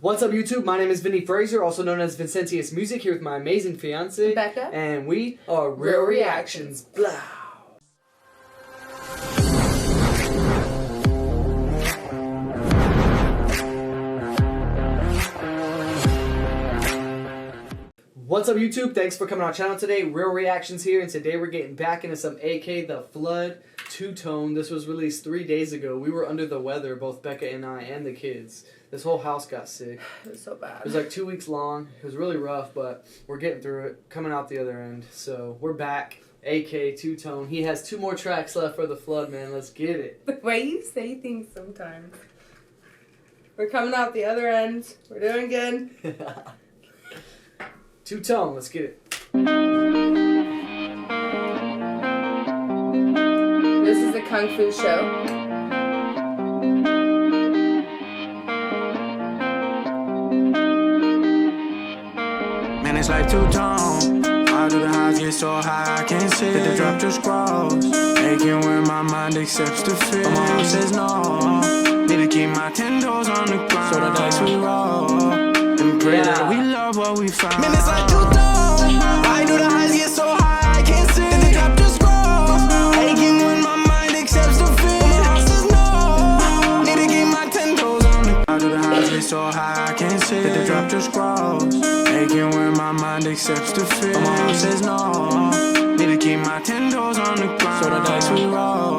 What's up, YouTube? My name is Vinny Fraser, also known as Vincentius Music, here with my amazing fiance, Becca. and we are Real Reactions. Blah. What's up, YouTube? Thanks for coming on our channel today. Real Reactions here, and today we're getting back into some AK The Flood two-tone. This was released 3 days ago. We were under the weather, both Becca and I, and the kids. This whole house got sick. It was so bad. It was like 2 weeks long. It was really rough, but we're getting through it, coming out the other end. So we're back. AK two-tone. He has 2 more tracks left for The Flood, man. Let's get it. The way you say things sometimes. We're coming out the other end. We're doing good. Two-tone. Let's get it. This is the Kung Fu Show. Man, it's like two-tone. How do the highs get so high I can't see? Did the drop just scrolls? Aching when my mind accepts the fear. But my heart says no. Need to keep my 10 toes on the ground. So the dice we roll. And pray that we love what we found. Man, it's like two-tone. Why do the highs get so high I can't see? Did the drop just scrolls? Aching when my mind accepts the fear. But my heart says no. Need to keep my 10 toes on the ground. How do the highs get so high I can't see? Did the drop just scrolls? Aching when my mind accepts the fear. But my heart says no. Need to keep my 10 toes on the ground. So the dice we roll.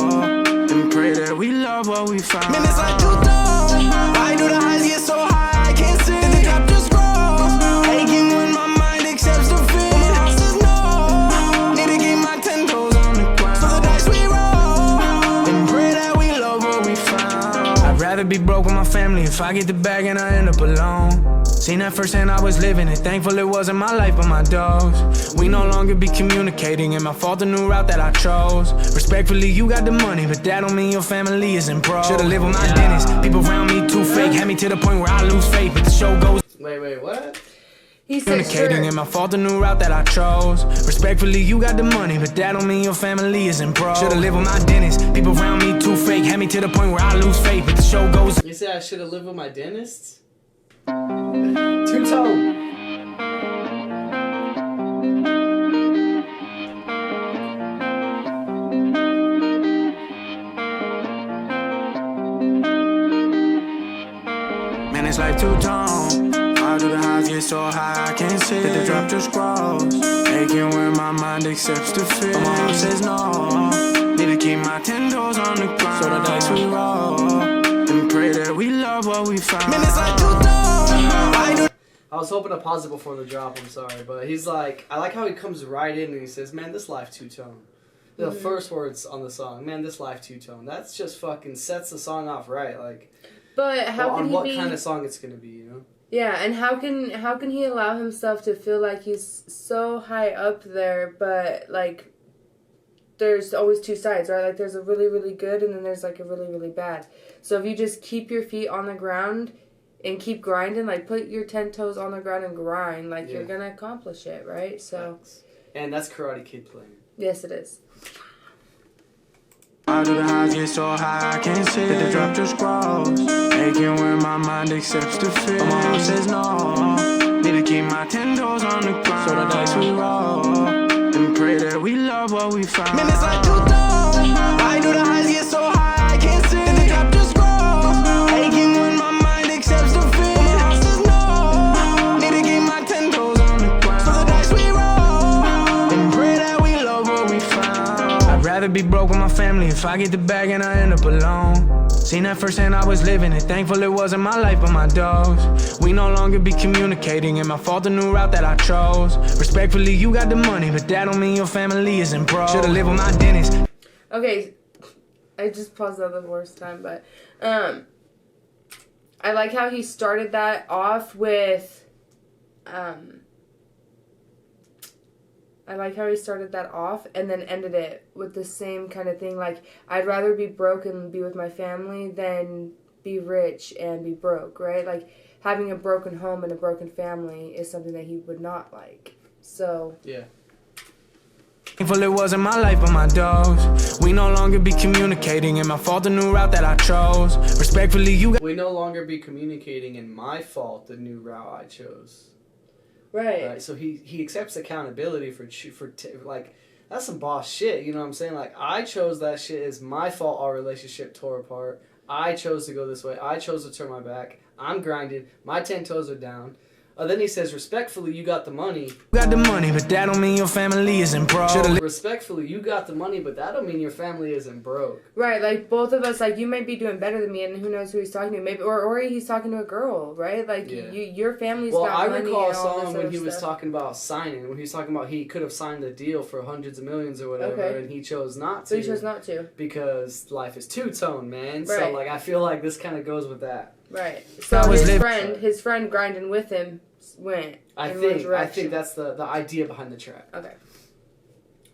And pray that we love what we found. Man, it's like two-tone. Why do the highs get so high I can't see? Did the drop just scrolls? Aching when my mind accepts the fear. But my heart says no. Need to keep my 10 toes on the ground. So the dice we roll. And pray that we love what we found. I'd rather be broke with my family if I get the bag and I end up alone. Seen that firsthand, I was living it. Thankful it wasn't my life, but my dogs. We no longer be communicating, and my fault the new route that I chose. Respectfully, you got the money, but that don't mean your family isn't broke. Should've lived with my dentist. People around me too fake, had me to the point where I lose faith, but the show goes. Wait, what? He said Communicating, and my fault the new route that I chose. Respectfully, you got the money, but that don't mean your family isn't broke. Should've lived with my dentist. People around me too fake, had me to the point where I lose faith, but the show goes. You said I should have lived with my dentist? Two-tone. Man, it's like two-tone. How do the highs get so high I can't see? Did the drop just scrolls? Aching when my mind accepts the fear. But my heart says no. Need to keep my 10 toes on the ground. So the dice we roll. And pray that we love what we found. Man, it's like two-tone. I was hoping to pause it before the drop, I'm sorry, but he's like, I like how he comes right in and he says, man, this life two-tone. The first words on the song, man, this life two-tone. That's just fucking sets the song off right, like. But how can on he what be... kind of song it's gonna be, you know? Yeah, and how can he allow himself to feel like he's so high up there, but like there's always 2 sides, right? Like there's a really, really good and then there's like a really, really bad. So if you just keep your feet on the ground and keep grinding, like put your 10 toes on the ground and grind, like you're gonna accomplish it, right? So and that's Karate Kid playing. yes, it is. Why do the highs get so high I can't see? Did the drop just scrolls? Aching when my mind accepts the fear. But my heart says no. Need to keep my 10 toes on the ground. So the dice we roll. And pray that we love what we found. Man, it's like two-tone. Why do the highs get so high I can't see? Did the drop just scrolls? Aching when my mind accepts the fear. But my heart says no. Need to keep my 10 toes on the ground. So the dice we roll. And pray that we love what we found. I'd rather be broke with my family if I get the bag and I end up alone. Seen that firsthand, I was living it. Thankful it wasn't my life, but my dogs. We no longer be communicating, and my fault the new route that I chose. Respectfully, you got the money, but that don't mean your family isn't broke. Should've lived with my dentist. Okay, I just paused that the worst time, but I like how he started that off with and then ended it with the same kind of thing. Like, I'd rather be broke and be with my family than be rich and be broke, right? Like, having a broken home and a broken family is something that he would not like. So, yeah. Thankful it wasn't my life but my dogs. We no longer be communicating. And my fault the new route that I chose. Respectfully, you got We no longer be communicating, and my fault the new route I chose. Right. Right. So he accepts accountability like, that's some boss shit. You know what I'm saying? Like, I chose that shit. It's my fault our relationship tore apart. I chose to go this way. I chose to turn my back. I'm grinding. My 10 toes are down. Then he says, respectfully, you got the money. got the money, but that don't mean your family isn't broke. Respectfully, you got the money, but that don't mean your family isn't broke. Right, like both of us, like you might be doing better than me, and who knows who he's talking to? Maybe, or he's talking to a girl, right? Like your family's got money. Well, I recall and all a song this when he other was stuff. talking about signing, when he was talking about he could have signed the deal for hundreds of millions or whatever, Okay. and he chose not to. So he chose not to. Because life is two-tone, man. Right. So like, I feel like this kind of goes with that. Right. So his friend grinding with him went. I in one think direction. that's the idea behind the track. Okay.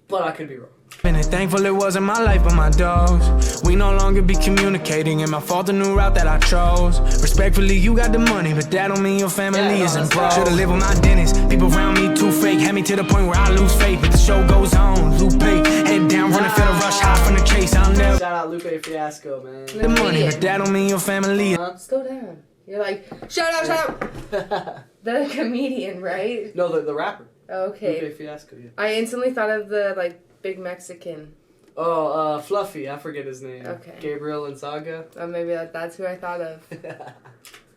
But I could be wrong. Been thankful it wasn't my life but my dogs. We no longer be communicating. And my fault the new route that I chose. Respectfully, you got the money, but that don't mean your family isn't broke. Should've lived with my dentist. People around me too fake. Had me to the point where I lose faith. But the show goes on. Lupe, head down, running, feel the rush, high from the chase. I'll never. Shout out Lupe Fiasco, man. The money, but that don't mean your family. Slow down. You're like, shout out. The comedian, right? No, the rapper. Okay. Lupe Fiasco, yeah. I instantly thought of the big Mexican. Oh, Fluffy. I forget his name. Okay. Gabriel Gonzaga. Or maybe that's who I thought of.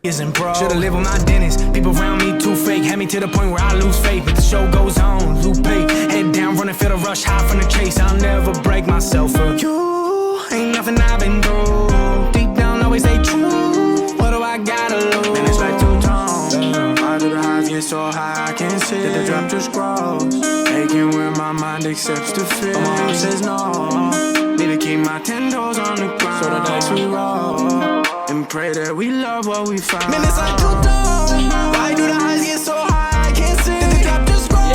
Isn't broke. Should've lived with my dentist. People around me too fake. Had me to the point where I lose faith. But the show goes on. Lupe, head down, running, feel the rush, high from the chase. I'll never break myself for you. Ain't nothing I've been through. Deep down, always stay true. What do I gotta lose? Man, it's like two-tone. Why do the highs get so high? I can't see that the drop just grows. Aching when my mind accepts defeat. My heart says no. Need to keep my 10 toes on the ground. So the dice we roll. And pray that we love what we found. Man, it's like two-tone. Why do the highs get so high? I can't see that the drop just grows.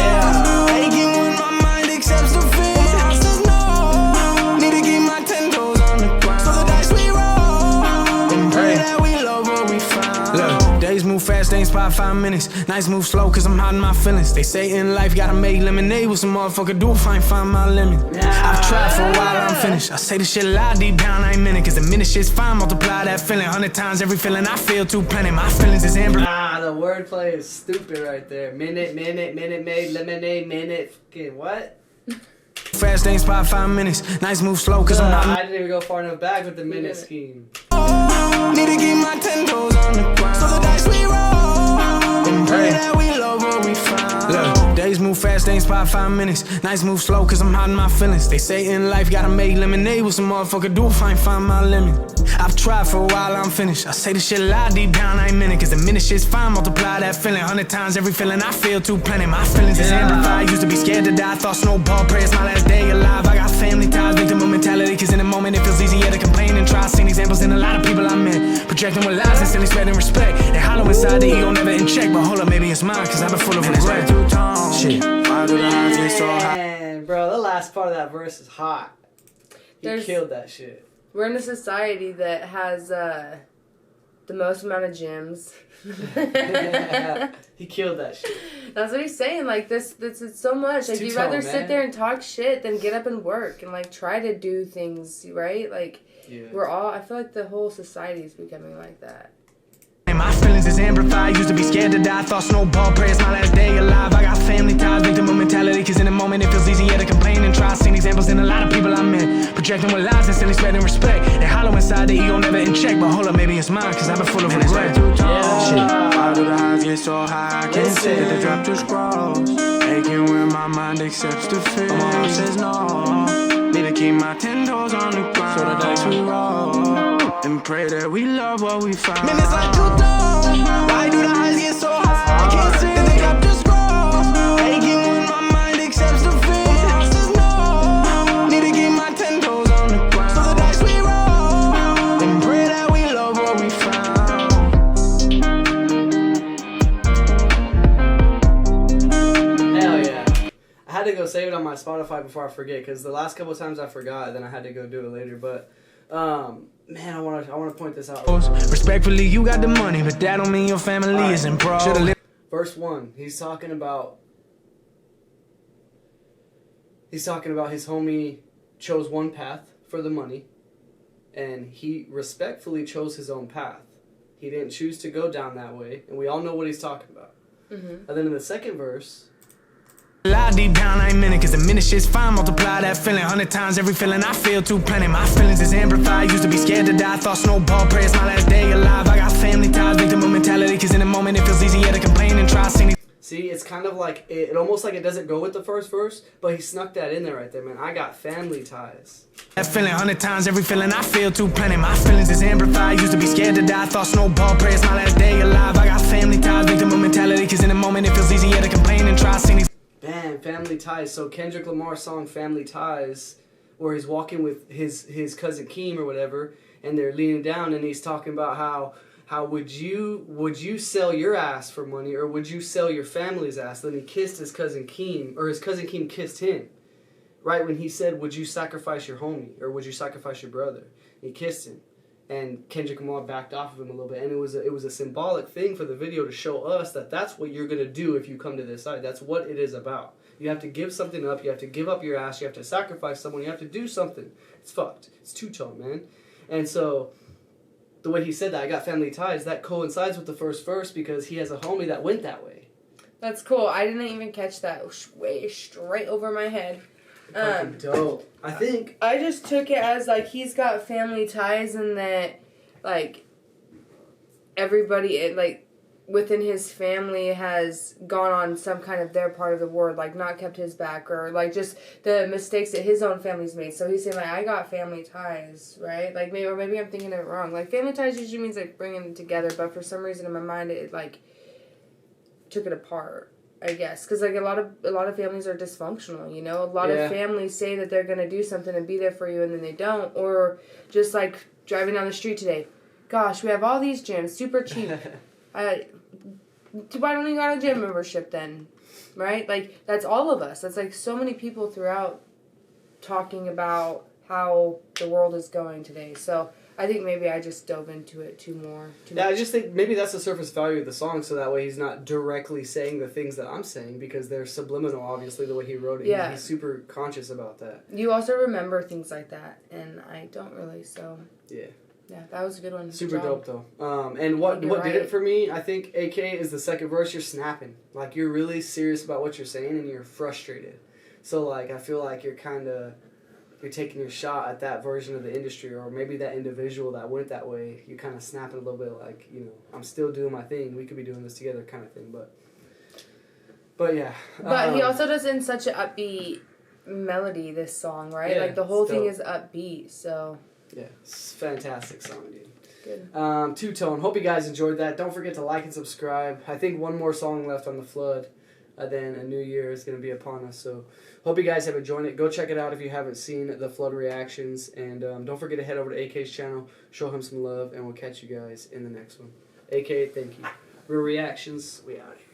Aching when my mind accepts defeat. My heart says no. Need to keep my 10 toes on the ground. So the dice we roll. And pray that we love what we found. Look, days move fast, they ain't spot 5 minutes. Nights move slow, cause I'm hiding my feelings. They say in life, gotta make lemonade. What some motherfucker do if I ain't find my limit. I've tried for a while, I'm finished. I say this shit loud, deep down, I ain't meant it. Cause the minute shit's fine, multiply that feeling 100 times. Every feeling I feel too plenty. My feelings is amber. The wordplay is stupid right there. Minute maid, lemonade, minute, fucking what? Fast, they ain't spot 5 minutes. Nights move slow, cause I'm I hiding. didn't even go far enough back with the minute scheme. Need to keep my 10 toes on the ground. So the dice we roll. And pray that we love what we found. Look, days move fast, they ain't spot 5 minutes. Nights move slow, cause I'm hiding my feelings. They say in life, gotta make lemonade. What some motherfucker do if I ain't find my limit. I've tried for a while, I'm finished. I say this shit loud, deep down, I ain't meant it. Cause the minute shit's fine, multiply that feeling 100 times. Every feeling I feel too plenty. My feelings is amplified. Used to be scared to die. Thought snowball, pray it's my last day alive. I got family ties, victim of mentality. Cause in the moment it feels easier to complain and try. Seen examples in a lot of people I met. Projecting with lies and still expecting respect. They hollow inside, the ego never in check. But hold up, maybe it's mine, cause I've been full of regret. Shit, why do the highs get so high? Man, bro, the last part of that verse is hot. He killed that shit. We're in a society that has the most amount of gyms. He killed that shit. That's what he's saying. Like this is so much. Like you'd rather sit there and talk shit than get up and work and like try to do things, right? Like I feel like the whole society is becoming like that. My feelings is amplified. Used to be scared to die. Thought snowball, pray it's my last day alive. I got family ties, victim of mentality. Cause in the moment it feels easier to complain and try. Seen examples in a lot of people I met. Projecting with lies and still expecting respect. They hollow inside, the ego never in check. But hold up, maybe it's mine, cause I've been full of regret. Shit, why do the highs get so high? I can't see that the drop just grows. Aching when my mind accepts defeat. My heart says no. Need to keep my 10 toes on the ground. So the dice we roll. And pray that we love what we found. Man, it's like two-tone. Why do the highs get so high? I can't see that the drop just grows. Aching when my mind accepts defeat. My heart says no. Need to keep my 10 toes on the ground. So the dice we roll. And pray that we love what we found. Hell yeah. I had to go save it on my Spotify before I forget, because the last couple times I forgot, then I had to go do it later. But man, I want to point this out. Respectfully, you got the money, but that don't mean your family isn't broke. Verse 1, he's talking about he's talking about his homie chose one path for the money, and he respectfully chose his own path. He didn't choose to go down that way, and we all know what he's talking about. And then in the second verse, lie deep down, I ain't meant it, cause the minute shit's fine. Multiply that feeling 100 times, every feeling I feel too plenty. My feelings is amplified, used to be scared to die. Thought snowball, pray it's my last day alive. I got family ties, victim of mentality, cause in the moment it feels easier to complain and try singing. see, it's kind of like, it almost like it doesn't go with the first verse, but he snuck that in there right there, man. I got family ties. That feeling 100 times, every feeling I feel too plenty. My feelings is amplified, used to be scared to die. Thought snowball, pray it's my last day alive. I got family ties, victim of mentality, cause in the moment it feels easier to complain and try singing. Bam, family ties. So Kendrick Lamar's song Family Ties, where he's walking with his cousin Keem or whatever, and they're leaning down and he's talking about how would you sell your ass for money, or would you sell your family's ass? Then he kissed his cousin Keem, or his cousin Keem kissed him. Right when he said, would you sacrifice your homie, or would you sacrifice your brother? He kissed him. And Kendrick Lamar backed off of him a little bit, and it was a symbolic thing for the video to show us that that's what you're gonna do if you come to this side. That's what it is about. You have to give something up. You have to give up your ass. You have to sacrifice someone. You have to do something. It's fucked. It's two-tone, man. And so the way he said that, I got family ties, that coincides with the first verse because he has a homie that went that way. That's cool. I didn't even catch that. Way straight over my head. Fucking dope. I think I just took it as like he's got family ties and that like everybody like within his family has gone on some kind of their part of the world, like not kept his back, or like just the mistakes that his own family's made. So he's saying like, I got family ties, right? Like maybe I'm thinking it wrong. Like family ties usually means like bringing them together, but for some reason in my mind it like took it apart, I guess, because like a lot of families are dysfunctional, you know. A lot of families say that they're gonna do something and be there for you, and then they don't. Or just like driving down the street today, gosh, we have all these gyms, super cheap. Why don't you got a gym membership then, right? Like that's all of us. That's like so many people throughout talking about how the world is going today. So I think maybe I just dove into it too much. I just think maybe that's the surface value of the song, so that way he's not directly saying the things that I'm saying, because they're subliminal, obviously, the way he wrote it. Yeah. He's super conscious about that. You also remember things like that, and I don't really, so... Yeah. Yeah, that was a good one. Super dope, though. And what did it for me, I think, AK, is the second verse, you're snapping. Like, you're really serious about what you're saying, and you're frustrated. So, like, I feel like you're taking your shot at that version of the industry, or maybe that individual that went that way. You're kind of snapping a little bit like, you know, I'm still doing my thing. We could be doing this together kind of thing. But yeah. But he also does it in such an upbeat melody, this song, right? Yeah, like, the whole thing dope. is upbeat, so... Yeah, it's a fantastic song, dude. Good. Two-tone. Hope you guys enjoyed that. Don't forget to like and subscribe. I think one more song left on The Flood. Then a new year is going to be upon us. So hope you guys have enjoyed it. Go check it out if you haven't seen The Flood reactions. And don't forget to head over to AK's channel. Show him some love. And we'll catch you guys in the next one. AK, thank you. Real Reactions, we out here.